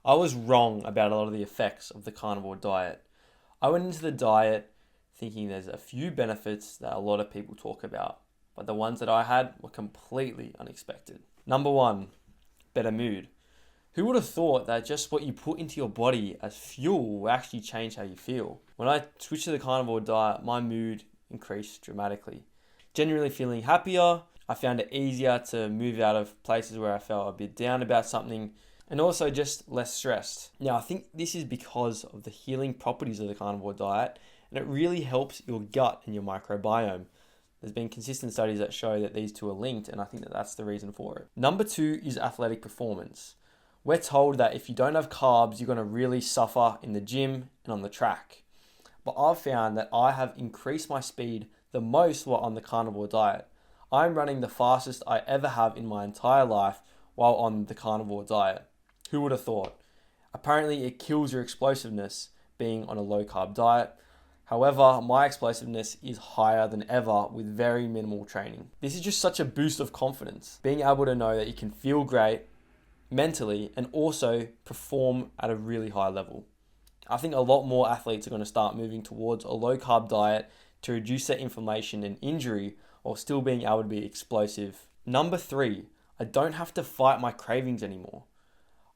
I was wrong about a lot of the effects of the carnivore diet. I went into the diet thinking there's a few benefits that a lot of people talk about, but the ones that I had were completely unexpected. Number one, better mood. Who would have thought that just what you put into your body as fuel will actually change how you feel? When I switched to the carnivore diet, my mood increased dramatically. Genuinely feeling happier, I found it easier to move out of places where I felt a bit down about something, and also just less stressed. Now, I think this is because of the healing properties of the carnivore diet, and it really helps your gut and your microbiome. There's been consistent studies that show that these two are linked, and I think that that's the reason for it. Number two is athletic performance. We're told that if you don't have carbs, you're going to really suffer in the gym and on the track. But I've found that I have increased my speed the most while on the carnivore diet. I'm running the fastest I ever have in my entire life while on the carnivore diet. Who would have thought? Apparently, it kills your explosiveness being on a low carb diet. However, my explosiveness is higher than ever with very minimal training. This is just such a boost of confidence. Being able to know that you can feel great mentally and also perform at a really high level. I think a lot more athletes are going to start moving towards a low carb diet to reduce their inflammation and injury while still being able to be explosive. Number three, I don't have to fight my cravings anymore.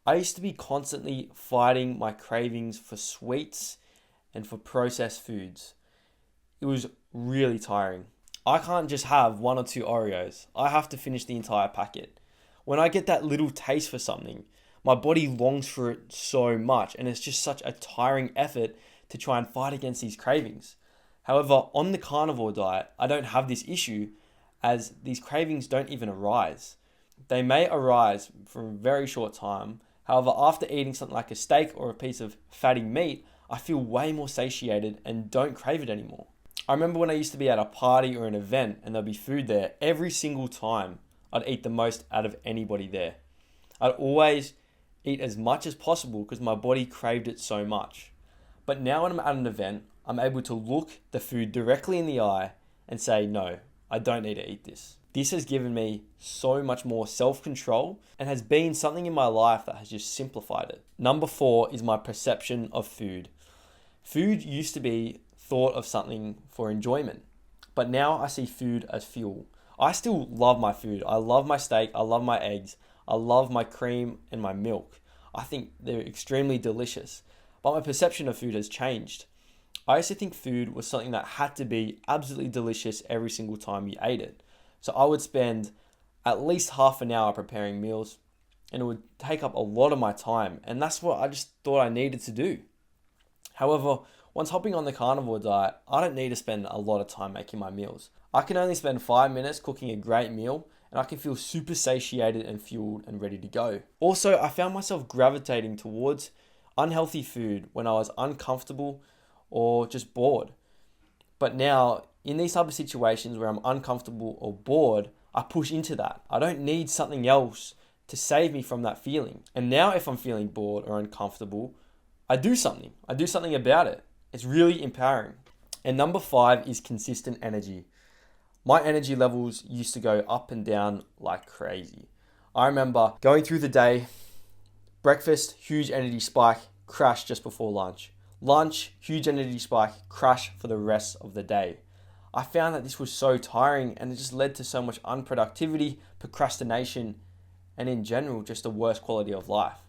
I used to be constantly fighting my cravings for sweets and for processed foods. It was really tiring. I can't just have one or two Oreos. I have to finish the entire packet. When I get that little taste for something, my body longs for it so much, and it's just such a tiring effort to try and fight against these cravings. However, on the carnivore diet, I don't have this issue as these cravings don't even arise. They may arise for a very short time. However, after eating something like a steak or a piece of fatty meat, I feel way more satiated and don't crave it anymore. I remember when I used to be at a party or an event and there'd be food there, every single time I'd eat the most out of anybody there. I'd always eat as much as possible because my body craved it so much. But now when I'm at an event, I'm able to look the food directly in the eye and say, no, I don't need to eat this. This has given me so much more self-control and has been something in my life that has just simplified it. Number four is my perception of food. Food used to be thought of something for enjoyment, but now I see food as fuel. I still love my food. I love my steak. I love my eggs. I love my cream and my milk. I think they're extremely delicious, but my perception of food has changed. I used to think food was something that had to be absolutely delicious every single time you ate it. So I would spend at least half an hour preparing meals, and it would take up a lot of my time, and that's what I just thought I needed to do. However, once hopping on the carnivore diet, I don't need to spend a lot of time making my meals. I can only spend 5 minutes cooking a great meal, and I can feel super satiated and fueled and ready to go. Also, I found myself gravitating towards unhealthy food when I was uncomfortable or just bored. But now, in these type of situations where I'm uncomfortable or bored, I push into that. I don't need something else to save me from that feeling. And now if I'm feeling bored or uncomfortable, I do something. I do something about it. It's really empowering. And number five is consistent energy. My energy levels used to go up and down like crazy. I remember going through the day, breakfast, huge energy spike, crash just before lunch. Lunch, huge energy spike, crash for the rest of the day. I found that this was so tiring and it just led to so much unproductivity, procrastination, and in general, just a worse quality of life.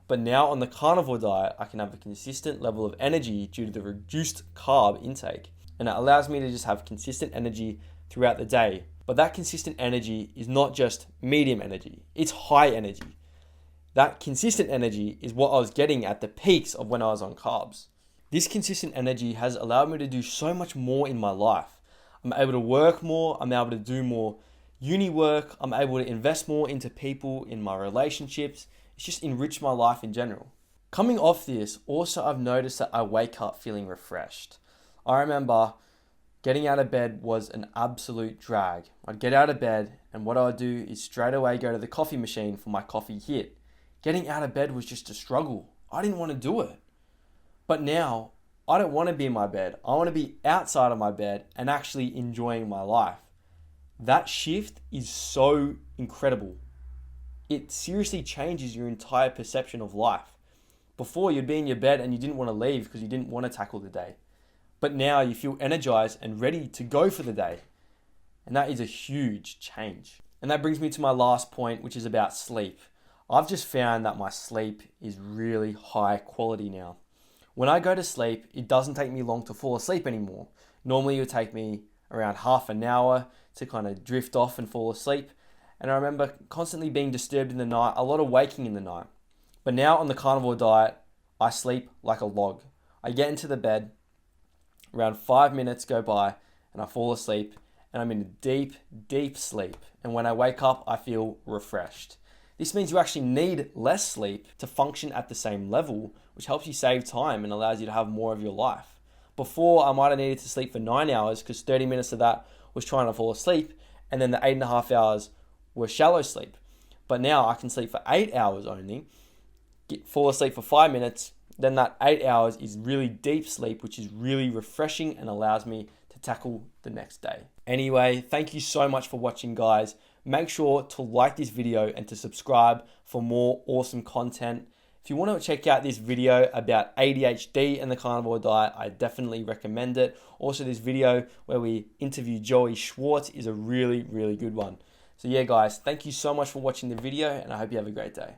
But now on the carnivore diet, I can have a consistent level of energy due to the reduced carb intake. And it allows me to just have consistent energy throughout the day. But that consistent energy is not just medium energy, it's high energy. That consistent energy is what I was getting at the peaks of when I was on carbs. This consistent energy has allowed me to do so much more in my life. I'm able to work more, I'm able to do more uni work, I'm able to invest more into people in my relationships. It's just enriched my life in general. Coming off this, also I've noticed that I wake up feeling refreshed. I remember getting out of bed was an absolute drag. I'd get out of bed and what I would do is straight away go to the coffee machine for my coffee hit. Getting out of bed was just a struggle. I didn't want to do it. But now, I don't want to be in my bed. I want to be outside of my bed and actually enjoying my life. That shift is so incredible. It seriously changes your entire perception of life. Before, you'd be in your bed and you didn't want to leave because you didn't want to tackle the day. But now you feel energized and ready to go for the day. And that is a huge change. And that brings me to my last point, which is about sleep. I've just found that my sleep is really high quality now. When I go to sleep, it doesn't take me long to fall asleep anymore. Normally it would take me around half an hour to kind of drift off and fall asleep. And I remember constantly being disturbed in the night, a lot of waking in the night. But now on the carnivore diet, I sleep like a log. I get into the bed, around 5 minutes go by, and I fall asleep, and I'm in a deep, deep sleep. And when I wake up, I feel refreshed. This means you actually need less sleep to function at the same level, which helps you save time and allows you to have more of your life. Before, I might have needed to sleep for 9 hours because 30 minutes of that was trying to fall asleep, and then the 8.5 hours were shallow sleep. But now I can sleep for 8 hours only, fall asleep for 5 minutes, then that 8 hours is really deep sleep, which is really refreshing and allows me to tackle the next day. Anyway, thank you so much for watching, guys. Make sure to like this video and to subscribe for more awesome content. If you want to check out this video about ADHD and the carnivore diet, I definitely recommend it. Also, this video where we interview Joey Schwartz is a really, really good one. So yeah, guys, thank you so much for watching the video, and I hope you have a great day.